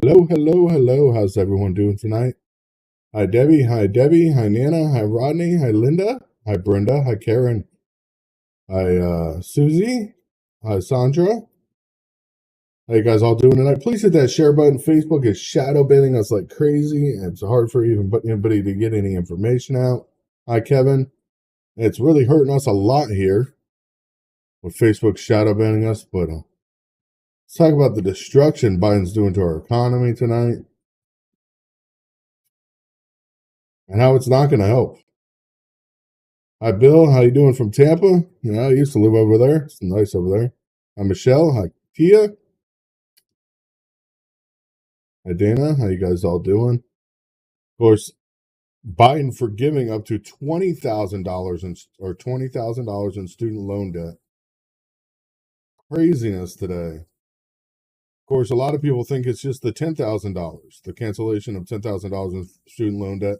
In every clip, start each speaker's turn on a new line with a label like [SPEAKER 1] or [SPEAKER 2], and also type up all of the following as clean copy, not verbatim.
[SPEAKER 1] Hello, hello, hello. How's everyone doing tonight? Hi, Debbie. Hi, Debbie. Hi, Nana. Hi, Rodney. Hi, Linda. Hi, Brenda. Hi, Karen. Hi, Susie. Hi, Sandra. How you guys all doing tonight? Please hit that share button. Facebook is shadow banning us like crazy, and it's hard for even anybody to get any information out. Hi, Kevin. It's really hurting us a lot here with Facebook shadow banning us, but let's talk about the destruction Biden's doing to our economy tonight and how it's not going to help. Hi, Bill. How you doing from Tampa? I used to live over there. It's nice over there. Hi, Michelle. Hi, Kia. Hi, Dana. How you guys all doing? Of course, Biden forgiving up to $20,000 in student loan debt. Craziness today. Of course, a lot of people think it's just the $10,000, the cancellation of $10,000 in student loan debt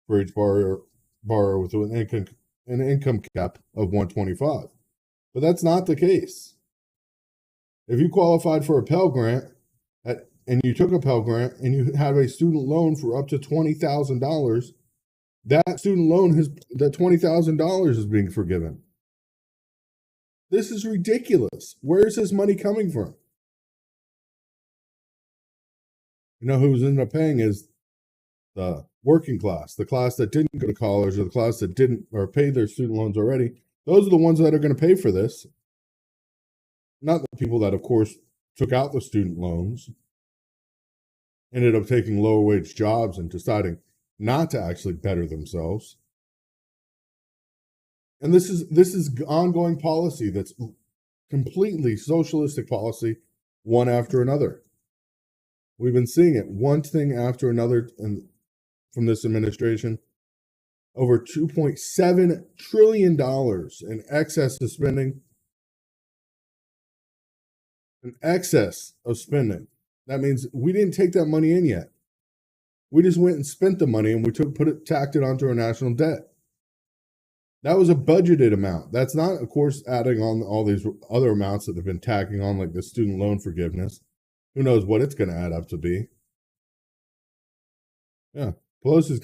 [SPEAKER 1] for each borrower with an income cap of 125. But that's not the case. If you qualified for a Pell Grant and you took a Pell Grant and you have a student loan for up to $20,000, that student loan that $20,000 is being forgiven. This is ridiculous. Where is this money coming from? You know who's ended up paying is the working class, the class that didn't go to college, or the class that didn't or paid their student loans already. Those are the ones that are going to pay for this. Not the people that, of course, took out the student loans, ended up taking lower wage jobs and deciding not to actually better themselves. And this is ongoing policy that's completely socialistic policy, one after another. We've been seeing it one thing after another from this administration. Over $2.7 trillion in excess of spending. An excess of spending. That means we didn't take that money in yet. We just went and spent the money and we tacked it onto our national debt. That was a budgeted amount. That's not, of course, adding on all these other amounts that they've been tacking on, like the student loan forgiveness. Who knows what it's going to add up to be? Yeah, Pelosi's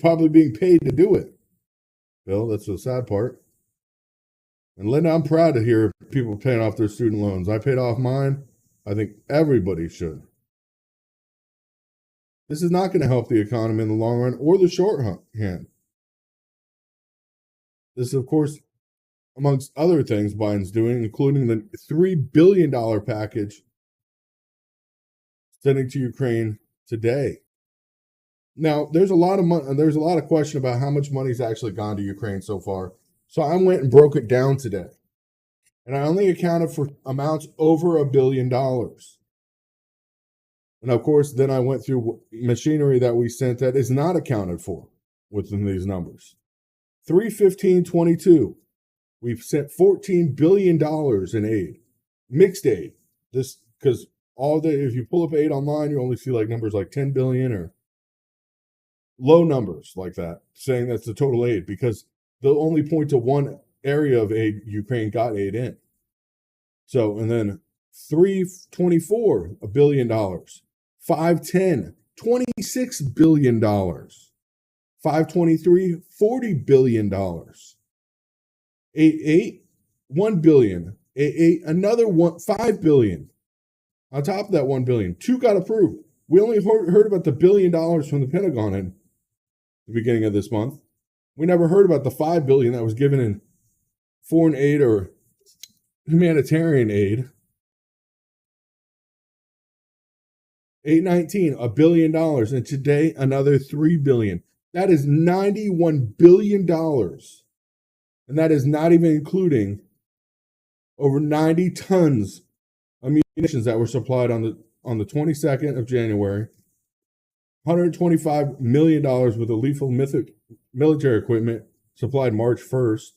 [SPEAKER 1] probably being paid to do it. Bill, that's the sad part. And Linda, I'm proud to hear people paying off their student loans. I paid off mine. I think everybody should. This is not going to help the economy in the long run or the short hand. This is, of course, amongst other things Biden's doing, including the $3 billion package sending to Ukraine today. Now, there's a lot of money. There's a lot of question about how much money's actually gone to Ukraine so far. So I went and broke it down today, and I only accounted for amounts over $1 billion. And of course, then I went through machinery that we sent that is not accounted for within these numbers. 3/15/22, we've sent $14 billion in aid, mixed aid. This because if you pull up aid online, you only see like numbers like 10 billion or low numbers like that, saying that's the total aid because they'll only point to one area of aid Ukraine got aid in. So, and then 324, $1 billion, 510, $26 billion, 523, $40 billion, 88, $1 billion, 88, another $5 billion. On top of that $1 billion, two got approved. We only heard about the $1 billion from the Pentagon in the beginning of this month. We never heard about the $5 billion that was given in foreign aid or humanitarian aid. 819, $1 billion, and today another $3 billion. That is $91 billion, and that is not even including over 90 tons of munitions that were supplied on the 22nd of January. $125 million worth of lethal military equipment supplied March 1st.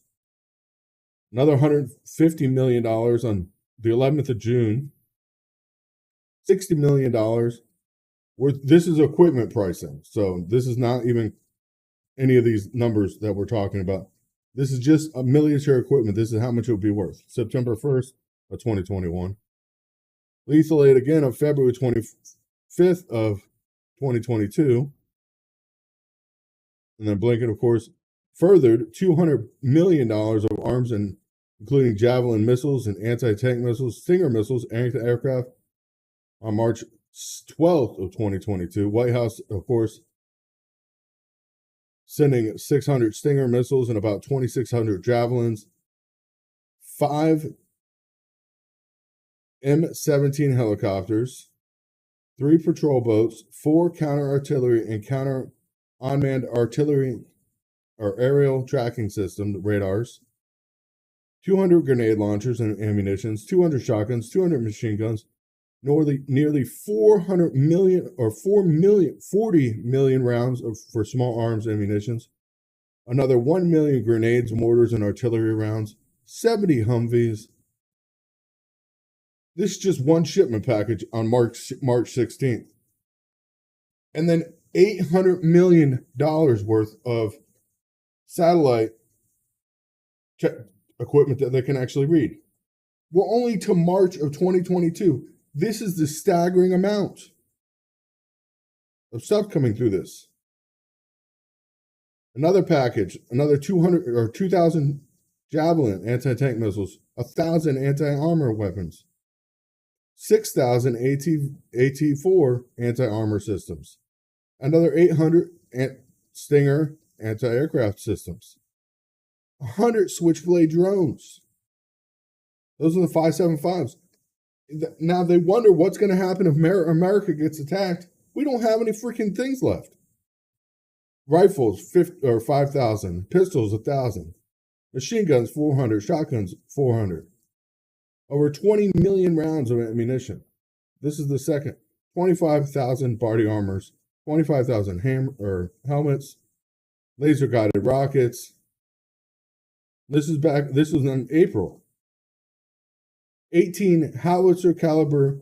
[SPEAKER 1] Another $150 million on the 11th of June. $60 million worth. This is equipment pricing. So this is not even any of these numbers that we're talking about. This is just a military equipment. This is how much it would be worth. September 1st of 2021. Lethal aid again on February 25th of 2022. And then Blinken, of course, furthered $200 million of arms, including Javelin missiles and anti-tank missiles, Stinger missiles, anti-aircraft on March 12th of 2022. White House, of course, sending 600 Stinger missiles and about 2,600 Javelins, 5 M-17 helicopters, 3 patrol boats, 4 counter-artillery and counter-unmanned artillery or aerial tracking system radars, 200 grenade launchers and ammunitions, 200 shotguns, 200 machine guns, nearly 400 million or 40 million rounds for small arms and munitions, another 1 million grenades, mortars, and artillery rounds, 70 Humvees. This is just one shipment package on March 16th. And then $800 million worth of satellite equipment that they can actually read. We're only to March of 2022. This is the staggering amount of stuff coming through this. Another package, another 200 or 2,000 Javelin anti-tank missiles, 1,000 anti-armor weapons, 6,000 AT-4 anti-armor systems, another 800 Stinger anti-aircraft systems, 100 Switchblade drones. Those are the 575s. Now they wonder what's going to happen if America gets attacked. We don't have any freaking things left. Rifles, 5,000. Pistols, 1,000. Machine guns, 400. Shotguns, 400. Over 20 million rounds of ammunition. This is the second. 25,000 body armors. 25,000 helmets. Laser-guided rockets. This was in April. 18 howitzer caliber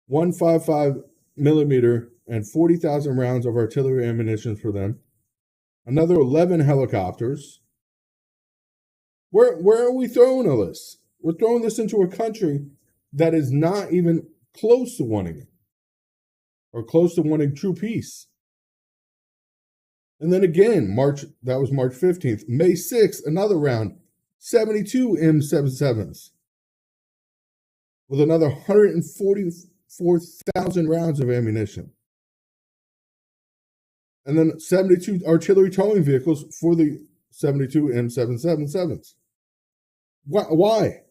[SPEAKER 1] 155 millimeter and 40,000 rounds of artillery ammunition for them. Another 11 helicopters. Where are we throwing all this? We're throwing this into a country that is not even close to wanting it, or close to wanting true peace. And then again, that was March 15th. May 6th, another round, 72 M77s. With another 144,000 rounds of ammunition. And then 72 artillery towing vehicles for the 72 M777s. Why?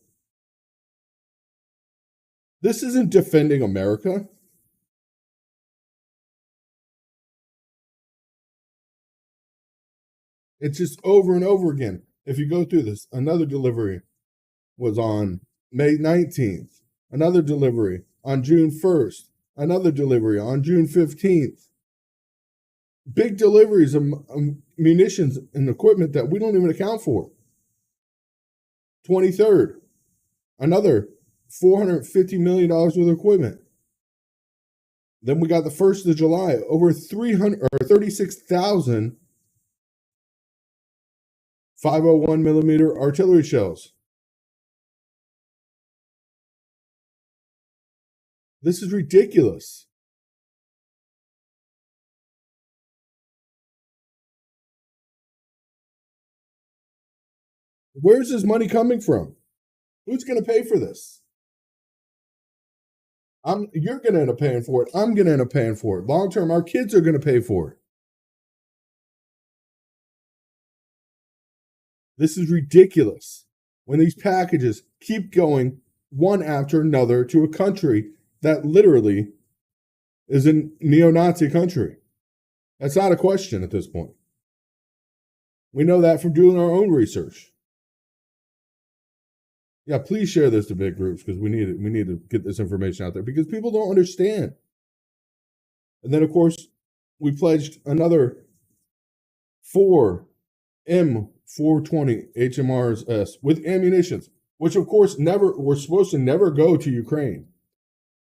[SPEAKER 1] This isn't defending America. It's just over and over again. If you go through this, another delivery was on May 19th. Another delivery on June 1st. Another delivery on June 15th. Big deliveries of munitions and equipment that we don't even account for. 23rd. Another $450 million worth of equipment. Then we got the 1st of July. Over 36,000 501 millimeter artillery shells. This is ridiculous. Where's this money coming from? Who's going to pay for this? You're going to end up paying for it. I'm going to end up paying for it. Long term, our kids are going to pay for it. This is ridiculous. When these packages keep going one after another to a country that literally is a neo-Nazi country. That's not a question at this point. We know that from doing our own research. Yeah, please share this to big groups because we need it. We need to get this information out there because people don't understand. And then, of course, we pledged another 4 M420 HMRs with ammunitions, which, of course, were supposed to never go to Ukraine.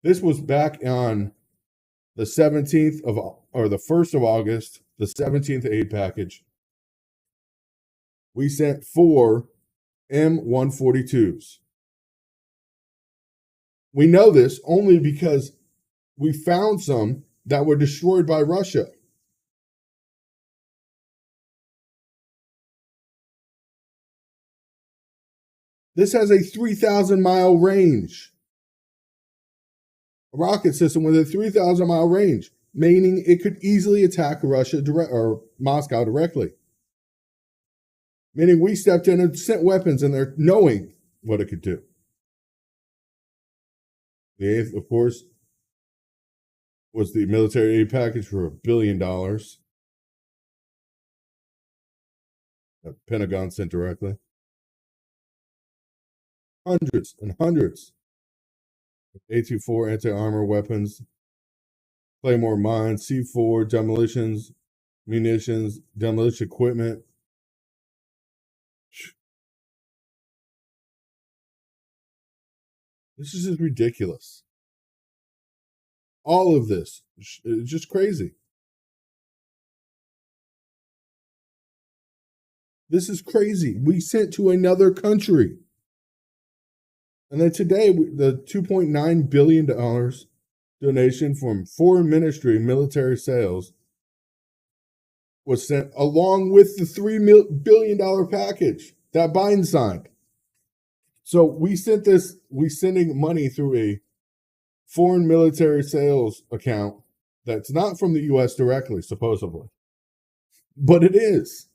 [SPEAKER 1] This was back on the 17th or the 1st of August, the 17th aid package. We sent 4 M142s. We know this only because we found some that were destroyed by Russia. This has a 3,000-mile range. A rocket system with a 3,000-mile range, meaning it could easily attack Russia or Moscow directly. Meaning we stepped in and sent weapons in there knowing what it could do. The eighth, of course, was the military aid package for $1 billion. The Pentagon sent directly. Hundreds and hundreds of A-24 anti-armor weapons, Claymore mines, C4 demolitions, munitions, demolition equipment. This is just ridiculous. All of this is just crazy. This is crazy. We sent to another country. And then today, the $2.9 billion donation from Foreign Ministry Military Sales was sent along with the $3 billion package that Biden signed. So we sending money through a foreign military sales account that's not from the U.S. directly, supposedly. But it is.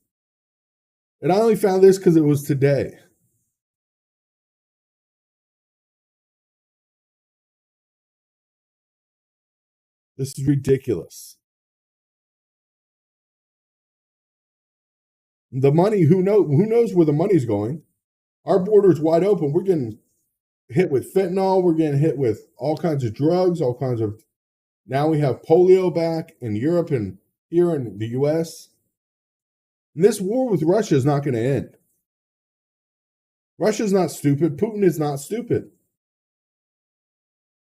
[SPEAKER 1] And I only found this because it was today. This is ridiculous. The money, who knows where the money's going? Our border's wide open. We're getting hit with fentanyl. We're getting hit with all kinds of drugs, all kinds of. Now we have polio back in Europe and here in the U.S. And this war with Russia is not going to end. Russia's not stupid. Putin is not stupid.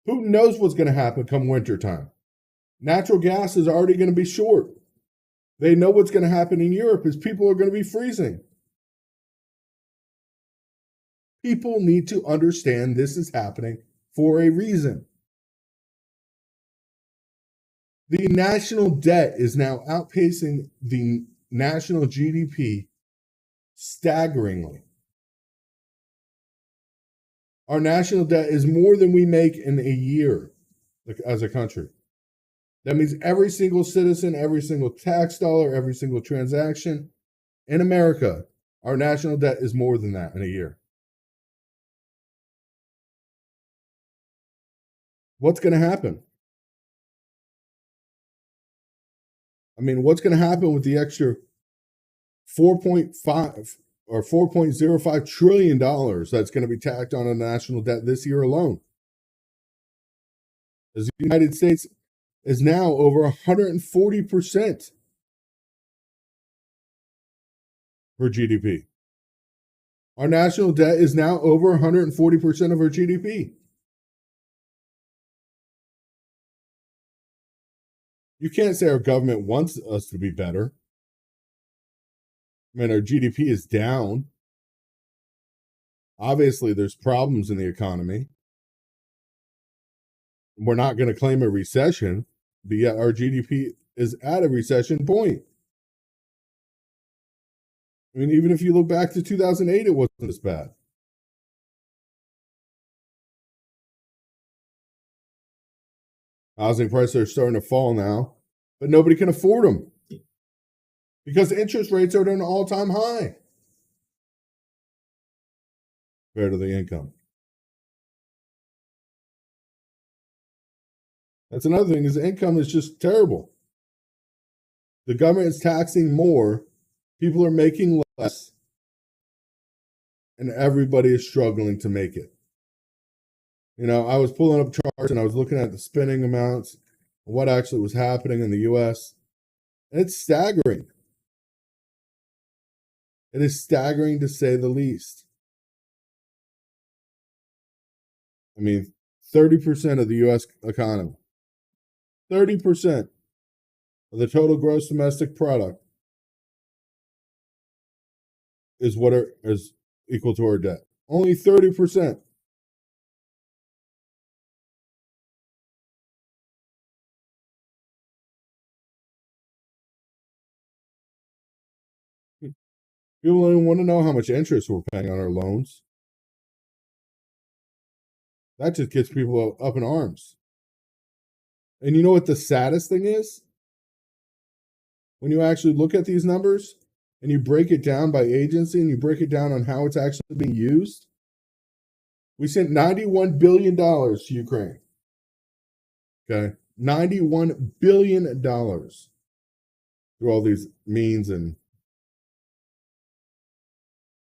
[SPEAKER 1] Putin knows what's going to happen come wintertime. Natural gas is already going to be short. They know what's going to happen in Europe is people are going to be freezing. People need to understand this is happening for a reason. The national debt is now outpacing the national GDP staggeringly. Our national debt is more than we make in a year as a country. That means every single citizen, every single tax dollar, every single transaction in America, our national debt is more than that in a year. What's going to happen? I mean, what's going to happen with the extra 4.5 or $4.05 trillion that's going to be tacked on a national debt this year alone? As the United States is now over 140% for GDP. Our national debt is now over 140% of our GDP. You can't say our government wants us to be better. I mean, our GDP is down. Obviously, there's problems in the economy. We're not going to claim a recession, but yet our GDP is at a recession point. I mean, even if you look back to 2008, it wasn't as bad. Housing prices are starting to fall now, but nobody can afford them because interest rates are at an all-time high compared to the income. That's another thing, is the income is just terrible. The government is taxing more, people are making less, and everybody is struggling to make it. You know, I was pulling up charts and I was looking at the spending amounts, what actually was happening in the U.S. And it's staggering. It is staggering to say the least. I mean, 30% of the U.S. economy, 30% of the total gross domestic product is what is equal to our debt. Only 30%. People don't even want to know how much interest we're paying on our loans. That just gets people up in arms. And you know what the saddest thing is? When you actually look at these numbers and you break it down by agency and you break it down on how it's actually being used, we sent $91 billion to Ukraine. Okay? $91 billion through all these means and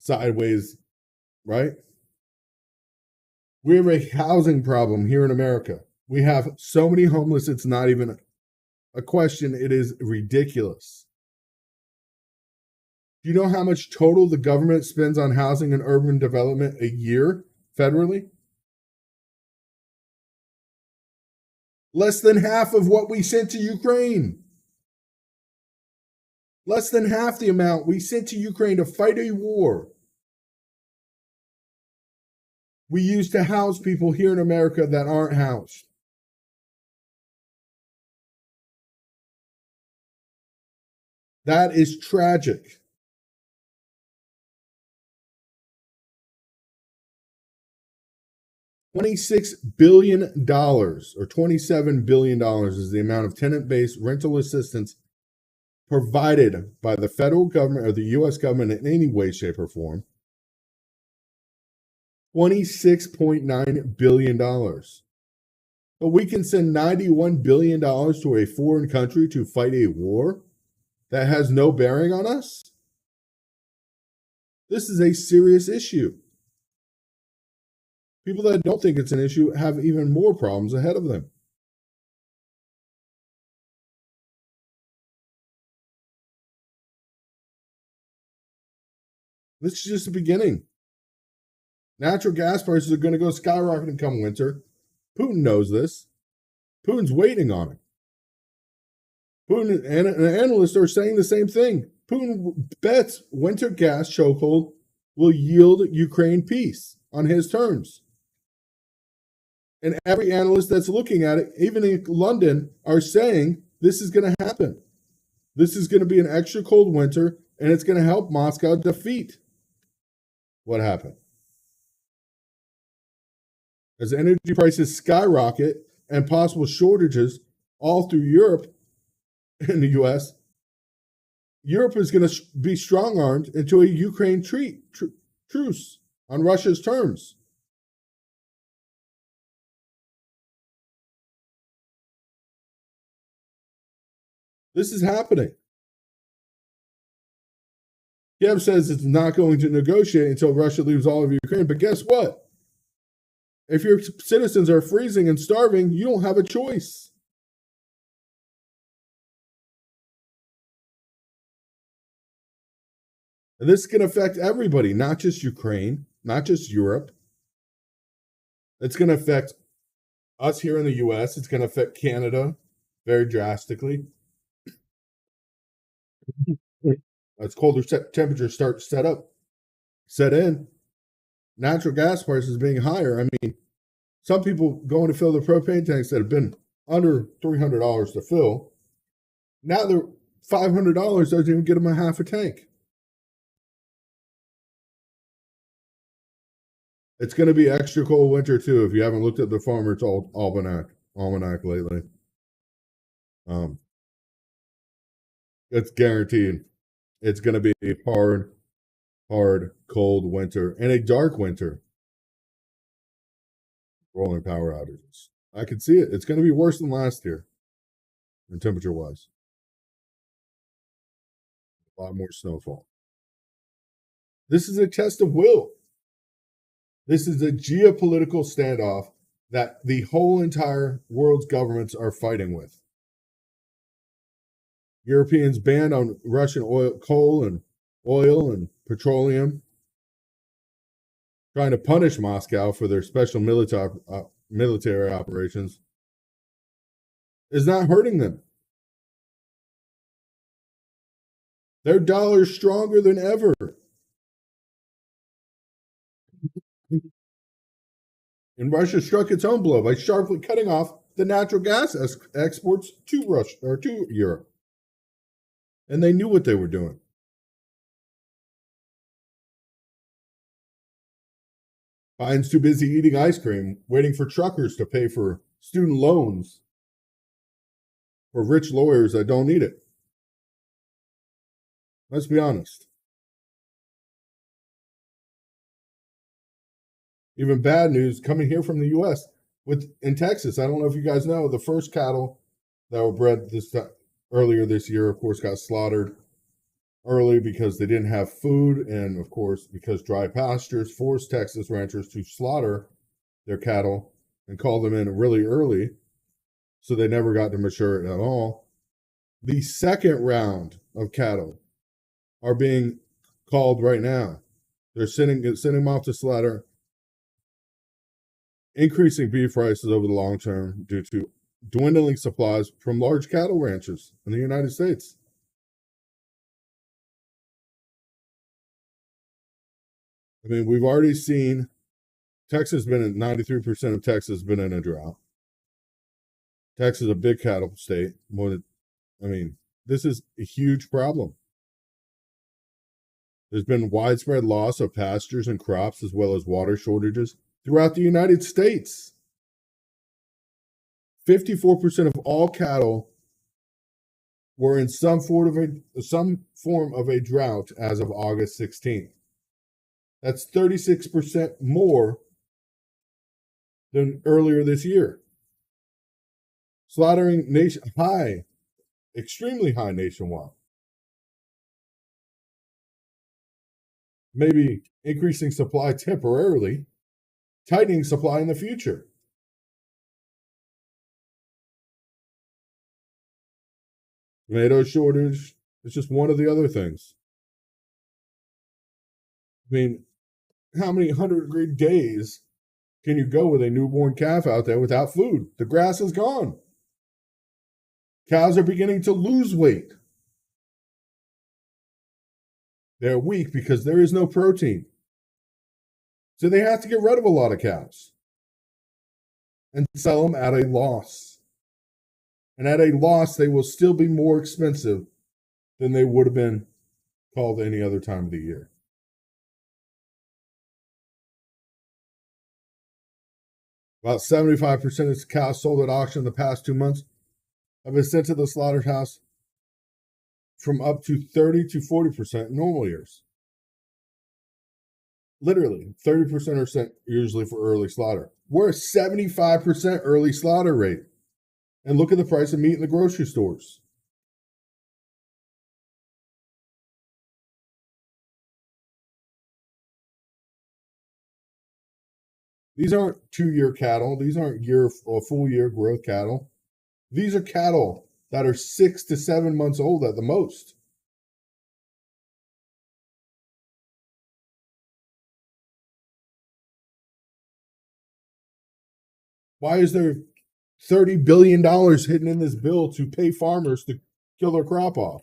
[SPEAKER 1] sideways, right? We have a housing problem here in America. We have so many homeless, it's not even a question. It is ridiculous. Do you know how much total the government spends on housing and urban development a year federally? Less than half of what we sent to Ukraine. Less than half the amount we sent to Ukraine to fight a war we use to house people here in America that aren't housed. That is tragic. $26 billion or $27 billion is the amount of tenant-based rental assistance provided by the federal government or the U.S. government in any way, shape, or form. $26.9 billion. But we can send $91 billion to a foreign country to fight a war that has no bearing on us? This is a serious issue. People that don't think it's an issue have even more problems ahead of them. This is just the beginning. Natural gas prices are going to go skyrocketing come winter. Putin knows this. Putin's waiting on it. Putin and analysts are saying the same thing. Putin bets winter gas chokehold will yield Ukraine peace on his terms. And every analyst that's looking at it, even in London, are saying this is going to happen. This is going to be an extra cold winter, and it's going to help Moscow defeat what happened. As energy prices skyrocket and possible shortages all through Europe and the U.S., Europe is going to be strong-armed into a Ukraine truce on Russia's terms. This is happening. Kiev says it's not going to negotiate until Russia leaves all of Ukraine, but guess what? If your citizens are freezing and starving, you don't have a choice. And this can affect everybody, not just Ukraine, not just Europe. It's going to affect us here in the U.S. It's going to affect Canada very drastically. As colder temperatures start to set in, natural gas prices being higher. I mean, some people going to fill their propane tanks that have been under $300 to fill. Now they're $500 doesn't even get them a half a tank. It's going to be extra cold winter too. If you haven't looked at the Farmer's Almanac lately, it's guaranteed. It's going to be a hard, cold winter and a dark winter. Rolling power outages. I can see it. It's going to be worse than last year, in temperature-wise. A lot more snowfall. This is a test of will. This is a geopolitical standoff that the whole entire world's governments are fighting with. Europeans banned on Russian coal and petroleum, trying to punish Moscow for their special military operations, is not hurting them. Their dollar is stronger than ever. And Russia struck its own blow by sharply cutting off the natural gas exports to Russia or to Europe. And they knew what they were doing. Biden's too busy eating ice cream, waiting for truckers to pay for student loans for rich lawyers that don't need it. Let's be honest. Even bad news coming here from the U.S. In Texas. I don't know if you guys know, the first cattle that were bred earlier this year, of course, got slaughtered early because they didn't have food, and of course, because dry pastures forced Texas ranchers to slaughter their cattle and call them in really early, so they never got to mature at all. The second round of cattle are being called right now. They're sending them off to slaughter, increasing beef prices over the long term due to dwindling supplies from large cattle ranchers in the United States. I mean, we've already seen Texas been in 93% of Texas has been in a drought. Texas is a big cattle state. This is a huge problem. There's been widespread loss of pastures and crops as well as water shortages throughout the United States. 54% of all cattle were in some form of a drought as of August 16th. That's 36% more than earlier this year. Slaughtering extremely high nationwide. Maybe increasing supply temporarily, tightening supply in the future. Tomato shortage. It's just one of the other things. I mean, how many 100-degree days can you go with a newborn calf out there without food? The grass is gone. Cows are beginning to lose weight. They're weak because there is no protein. So they have to get rid of a lot of cows and sell them at a loss. And at a loss, they will still be more expensive than they would have been called any other time of the year. About 75% of cows sold at auction in the past 2 months have been sent to the slaughterhouse, from up to 30 to 40% in normal years. Literally, 30% are sent usually for early slaughter. We're a 75% early slaughter rate. And look at the price of meat in the grocery stores. These aren't 2-year cattle. These aren't full year growth cattle. These are cattle that are 6 to 7 months old at the most. Why is there $30 billion hidden in this bill to pay farmers to kill their crop off?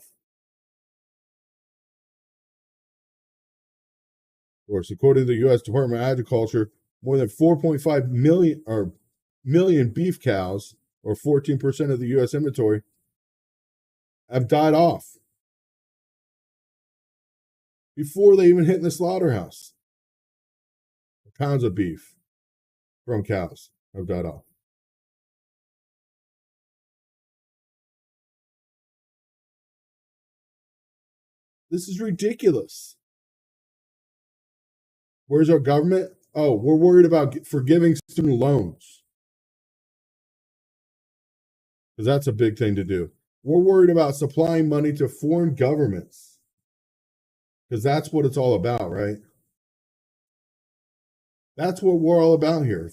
[SPEAKER 1] Of course, according to the U.S. Department of Agriculture, more than 4.5 million beef cows, or 14% of the U.S. inventory, have died off before they even hit in the slaughterhouse. Pounds of beef from cows have died off. This is ridiculous. Where's our government? Oh, we're worried about forgiving student loans, because that's a big thing to do. We're worried about supplying money to foreign governments, because that's what it's all about, right? That's what we're all about here.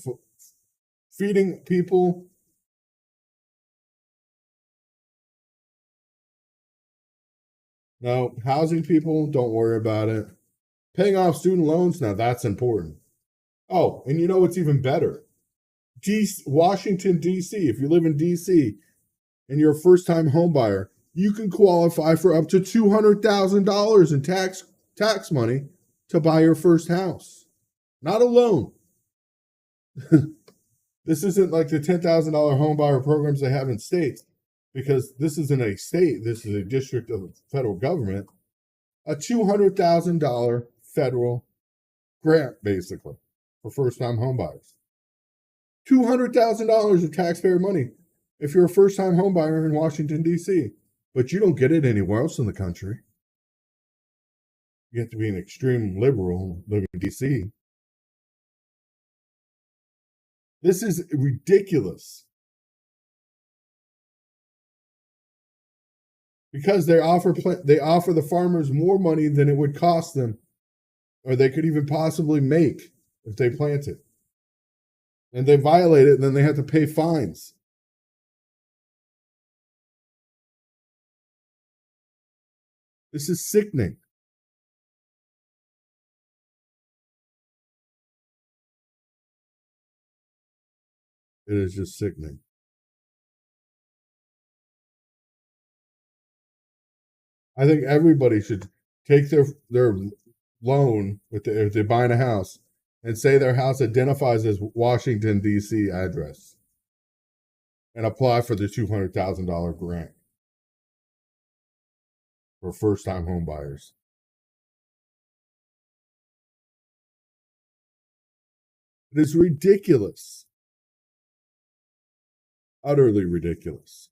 [SPEAKER 1] Feeding people. No, housing people, don't worry about it. Paying off student loans, now that's important. Oh, and you know what's even better? Washington, D.C. If you live in D.C. and you're a first-time home buyer, you can qualify for up to $200,000 in tax money to buy your first house. Not a loan. This isn't like the $10,000 home buyer programs they have in states, because this isn't a state. This is a district of the federal government. A $200,000 federal grant, basically. for first-time homebuyers. $200,000 of taxpayer money if you're a first-time homebuyer in Washington, D.C., but you don't get it anywhere else in the country. You have to be an extreme liberal living in D.C. This is ridiculous. Because they offer the farmers more money than it would cost them, or they could even possibly make if they planted. And they violate it, and then they have to pay fines. This is sickening. It is just sickening. I think everybody should take their loan if they're buying a house and say their house identifies as Washington, D.C. address and apply for the $200,000 grant for first-time home buyers. It is ridiculous. Utterly ridiculous.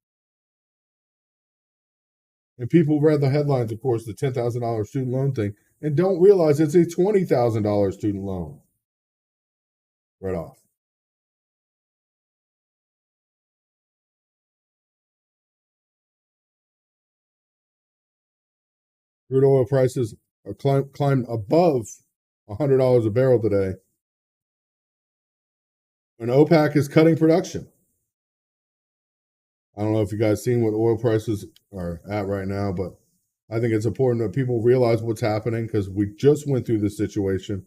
[SPEAKER 1] And people read the headlines, of course, the $10,000 student loan thing, and don't realize it's a $20,000 student loan right off. Crude oil prices are climbed above $100 a barrel today. And OPEC is cutting production. I don't know if you guys seen what oil prices are at right now, but I think it's important that people realize what's happening because we just went through this situation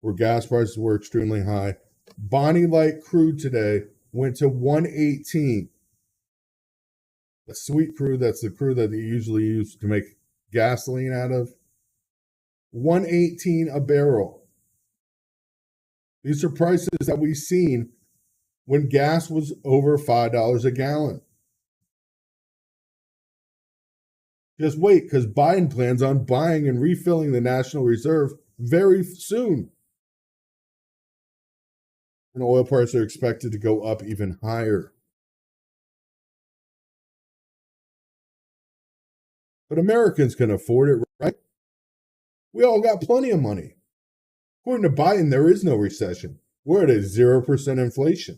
[SPEAKER 1] where gas prices were extremely high. Bonnie Light crude today went to 118. The sweet crude, that's the crude that they usually use to make gasoline out of. 118 a barrel. These are prices that we've seen when gas was over $5 a gallon. Just wait, because Biden plans on buying and refilling the National Reserve very soon. And oil prices are expected to go up even higher. But Americans can afford it, right? We all got plenty of money. According to Biden, there is no recession. We're at a 0% inflation.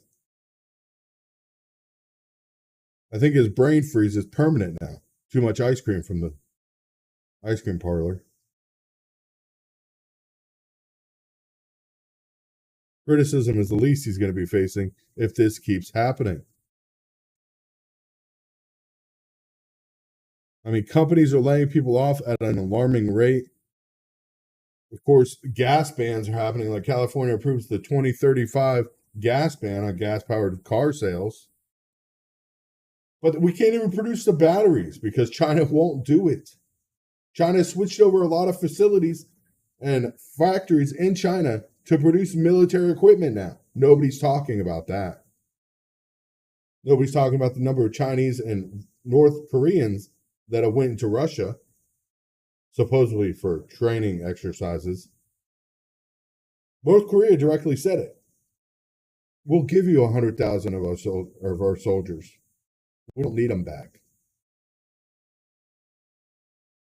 [SPEAKER 1] I think his brain freeze is permanent now. Too much ice cream from the ice cream parlor. Criticism is the least he's going to be facing if this keeps happening. I mean, companies are laying people off at an alarming rate. Of course, gas bans are happening. Like California approves the 2035 gas ban on gas-powered car sales. But we can't even produce the batteries because China won't do it. China switched over a lot of facilities and factories in China to produce military equipment now. Nobody's talking about that. Nobody's talking about the number of Chinese and North Koreans that have went into Russia, supposedly for training exercises. North Korea directly said it. We'll give you 100,000 of our soldiers. We don't need them back.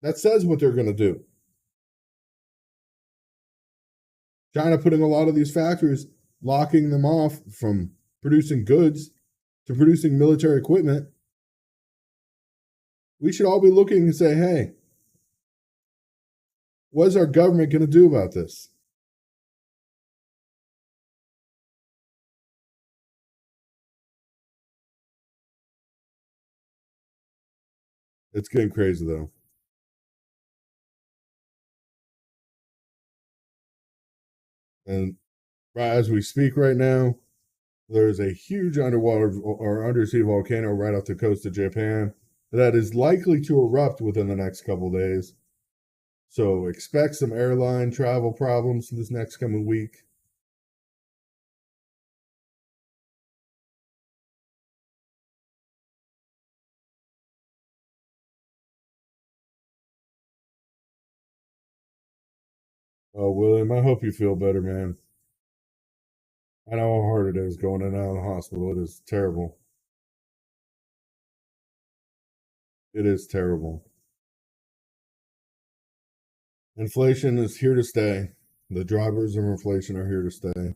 [SPEAKER 1] That says what they're going to do. China putting a lot of these factories, locking them off from producing goods to producing military equipment. We should all be looking and say, hey, what is our government going to do about this? It's getting crazy, though. And as we speak right now, there's a huge underwater or undersea volcano right off the coast of Japan that is likely to erupt within the next couple days. So expect some airline travel problems this next coming week. Oh, William, I hope you feel better, man. I know how hard it is going in and out of the hospital. It is terrible. It is terrible. Inflation is here to stay. The drivers of inflation are here to stay.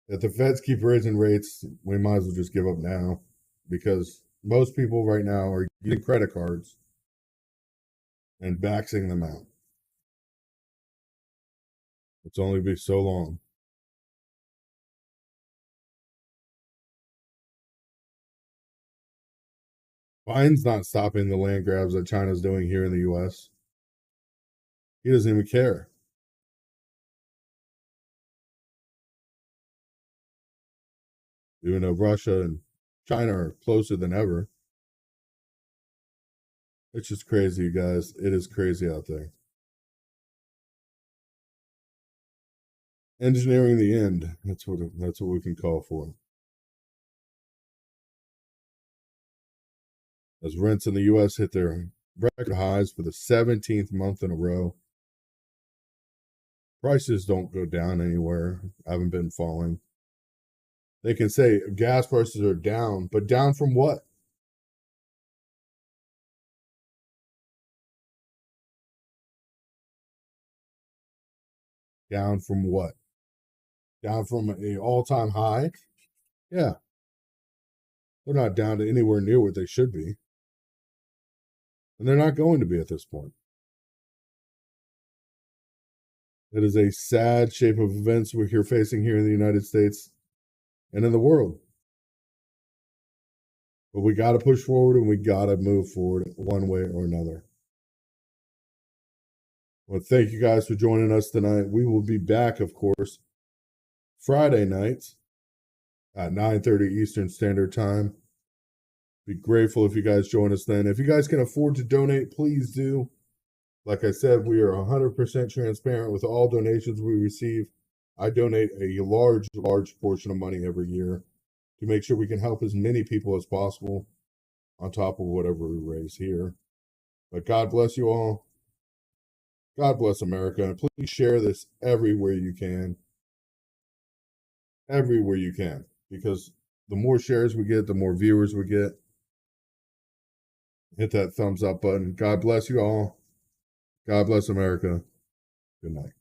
[SPEAKER 1] If the feds keep raising rates, we might as well just give up now because most people right now are getting credit cards and maxing them out. It's only be so long. Biden's not stopping the land grabs that China's doing here in the U.S. He doesn't even care. Even though Russia and China are closer than ever. It's just crazy, you guys. It is crazy out there. Engineering the end. That's what we can call for. As rents in the U.S. hit their record highs for the 17th month in a row. Prices don't go down anywhere. Haven't been falling. They can say gas prices are down, but down from what? Down from what? Down from an all-time high? Yeah. They're not down to anywhere near what they should be. And they're not going to be at this point. It is a sad shape of events we're facing here in the United States and in the world. But we got to push forward and we got to move forward one way or another. Well, thank you guys for joining us tonight. We will be back, of course, Friday nights at 9:30 Eastern Standard Time. Be grateful if you guys join us then. If you guys can afford to donate, please do. Like I said, we are 100% transparent with all donations we receive. I donate a large portion of money every year to make sure we can help as many people as possible on top of whatever we raise here. But God bless you all. God bless America. And please share this everywhere you can. Everywhere you can. Because the more shares we get, the more viewers we get. Hit that thumbs up button. God bless you all. God bless America. Good night.